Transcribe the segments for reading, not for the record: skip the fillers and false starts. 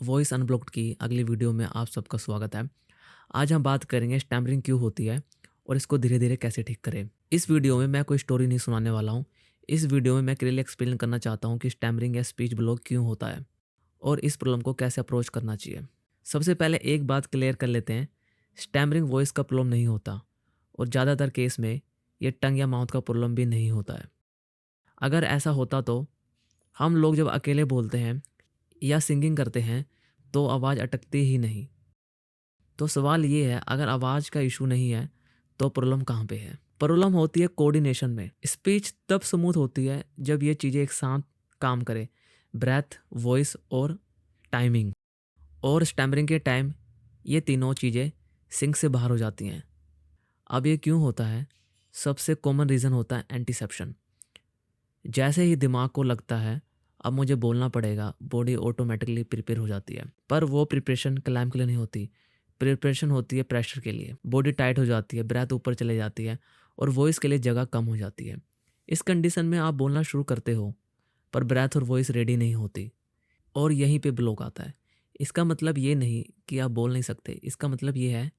Voice unblocked की अगली video में आप सबका स्वागत है। आज हम बात करेंगे स्टैमरिंग क्यों होती है और इसको धीरे-धीरे कैसे ठीक करें। इस वीडियो में मैं कोई स्टोरी नहीं सुनाने वाला हूँ। इस वीडियो में मैं क्लियरली एक्सप्लेन करना चाहता हूँ कि स्टैमरिंग या स्पीच ब्लॉक क्यों होता है और इस प्रॉब्लम को कैसे अप्रोच करना चाहिए। सबसे पहले एक बात क्लियर कर लेते हैं, स्टैमरिंग वॉइस का प्रॉब्लम नहीं होता और ज़्यादातर केस में ये टंग या माउथ का प्रॉब्लम भी नहीं होता है। अगर ऐसा होता तो हम लोग जब अकेले बोलते हैं या सिंगिंग करते हैं तो आवाज़ अटकती ही नहीं। तो सवाल ये है, अगर आवाज़ का इशू नहीं है तो प्रॉब्लम कहाँ पे है? प्रॉब्लम होती है कोऑर्डिनेशन में। स्पीच तब स्मूथ होती है जब ये चीज़ें एक साथ काम करें, ब्रेथ, वॉइस और टाइमिंग। और स्टैमरिंग के टाइम ये तीनों चीज़ें सिंक से बाहर हो जाती हैं। अब ये क्यों होता है? सबसे कॉमन रीज़न होता है एंटीसेप्शन। जैसे ही दिमाग को लगता है अब मुझे बोलना पड़ेगा, बॉडी ऑटोमेटिकली प्रिपेयर हो जाती है। पर वो प्रिपरेशन क्लाइम के लिए नहीं होती, प्रिपरेशन होती है प्रेशर के लिए। बॉडी टाइट हो जाती है, ब्रेथ ऊपर चले जाती है और वॉइस के लिए जगह कम हो जाती है। इस कंडीशन में आप बोलना शुरू करते हो पर ब्रेथ और वॉइस रेडी नहीं होती और यहीं पे ब्लॉक आता है। इसका मतलब ये नहीं कि आप बोल नहीं सकते, इसका मतलब ये है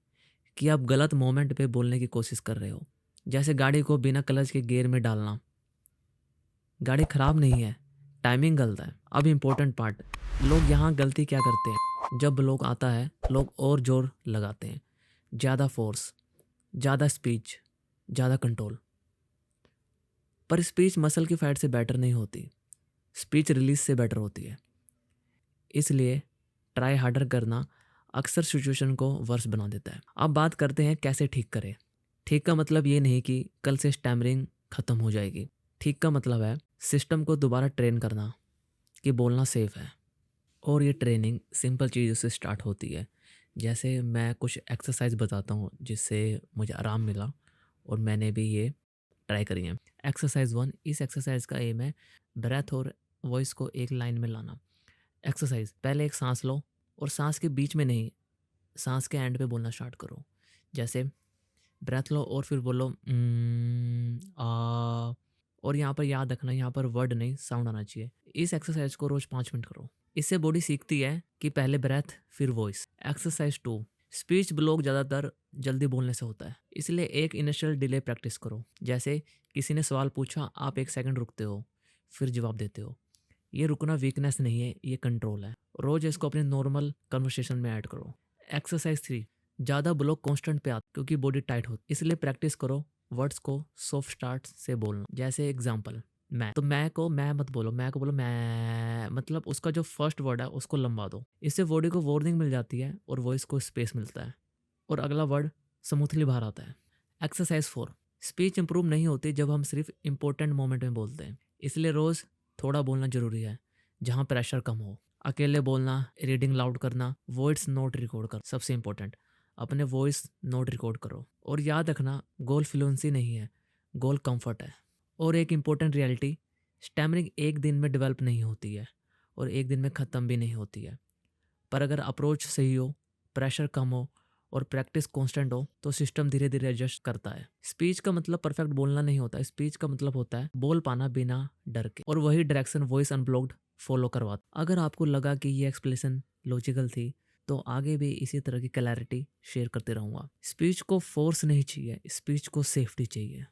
कि आप गलत मोमेंट पे बोलने की कोशिश कर रहे हो। जैसे गाड़ी को बिना क्लच के गियर में डालना, गाड़ी खराब नहीं है, टाइमिंग गलत है। अब इम्पोर्टेंट पार्ट, लोग यहाँ गलती क्या करते हैं? जब ब्लॉक आता है लोग और जोर लगाते हैं, ज़्यादा फोर्स, ज़्यादा स्पीच, ज़्यादा कंट्रोल। पर स्पीच मसल की फैट से बेटर नहीं होती, स्पीच रिलीज से बेटर होती है। इसलिए ट्राई हार्डर करना अक्सर सिचुएशन को वर्स बना देता है। अब बात करते हैं कैसे ठीक करें। ठीक का मतलब ये नहीं कि कल से स्टैमरिंग खत्म हो जाएगी। ठीक का मतलब है सिस्टम को दोबारा ट्रेन करना कि बोलना सेफ है। और ये ट्रेनिंग सिंपल चीज़ों से स्टार्ट होती है। जैसे मैं कुछ एक्सरसाइज बताता हूँ जिससे मुझे आराम मिला और मैंने भी ये ट्राई करी है। एक्सरसाइज 1, इस एक्सरसाइज का एम है ब्रेथ और वॉइस को एक लाइन में लाना। एक्सरसाइज, पहले एक सांस लो और सांस के बीच में नहीं, सांस के एंड पे बोलना स्टार्ट करो। जैसे ब्रेथ लो और फिर बोलो आ। और यहाँ पर याद रखना, यहाँ पर वर्ड नहीं साउंड आना चाहिए। इस एक्सरसाइज को रोज 5 मिनट करो। इससे बॉडी सीखती है कि पहले ब्रेथ फिर वॉइस। एक्सरसाइज 2, स्पीच ब्लॉक ज़्यादातर जल्दी बोलने से होता है, इसलिए एक इनिशियल डिले प्रैक्टिस करो। जैसे किसी ने सवाल पूछा, आप 1 सेकंड रुकते हो फिर जवाब देते हो। ये रुकना वीकनेस नहीं है, ये कंट्रोल है। रोज इसको अपने नॉर्मल कन्वर्सेशन में ऐड करो। एक्सरसाइज 3, ज़्यादा ब्लॉक कॉन्स्टेंट पे आता क्योंकि बॉडी टाइट होती, इसलिए प्रैक्टिस करो वर्ड्स को सॉफ्ट स्टार्ट से बोलना। जैसे एग्जांपल, मैं, तो मैं को मैं मत बोलो, मैं को बोलो मैं, मतलब उसका जो फर्स्ट वर्ड है उसको लंबा दो। इससे बॉडी को वार्निंग मिल जाती है और वॉइस को स्पेस मिलता है और अगला वर्ड स्मूथली बाहर आता है। एक्सरसाइज 4, स्पीच इंप्रूव नहीं होती जब हम सिर्फ इंपॉर्टेंट मोमेंट में बोलते हैं, इसलिए रोज थोड़ा बोलना जरूरी है जहाँ प्रेशर कम हो। अकेले बोलना, रीडिंग लाउड करना, वॉइस नोट रिकॉर्ड कर, सबसे इंपॉर्टेंट अपने वॉइस नोट रिकॉर्ड करो। और याद रखना, गोल फ्लुएंसी नहीं है, गोल कंफर्ट है। और एक इम्पोर्टेंट रियलिटी, स्टैमरिंग एक दिन में डेवलप नहीं होती है और एक दिन में ख़त्म भी नहीं होती है। पर अगर अप्रोच सही हो, प्रेशर कम हो और प्रैक्टिस कांस्टेंट हो तो सिस्टम धीरे धीरे एडजस्ट करता है। स्पीच का मतलब परफेक्ट बोलना नहीं होता, स्पीच का मतलब होता है बोल पाना बिना डर के, और वही डायरेक्शन वॉइस अनब्लॉक्ड फॉलो करवाता। अगर आपको लगा कि ये एक्सप्लेनेशन लॉजिकल थी तो आगे भी इसी तरह की क्लैरिटी शेयर करते रहूंगा। स्पीच को फोर्स नहीं चाहिए, स्पीच को सेफ्टी चाहिए।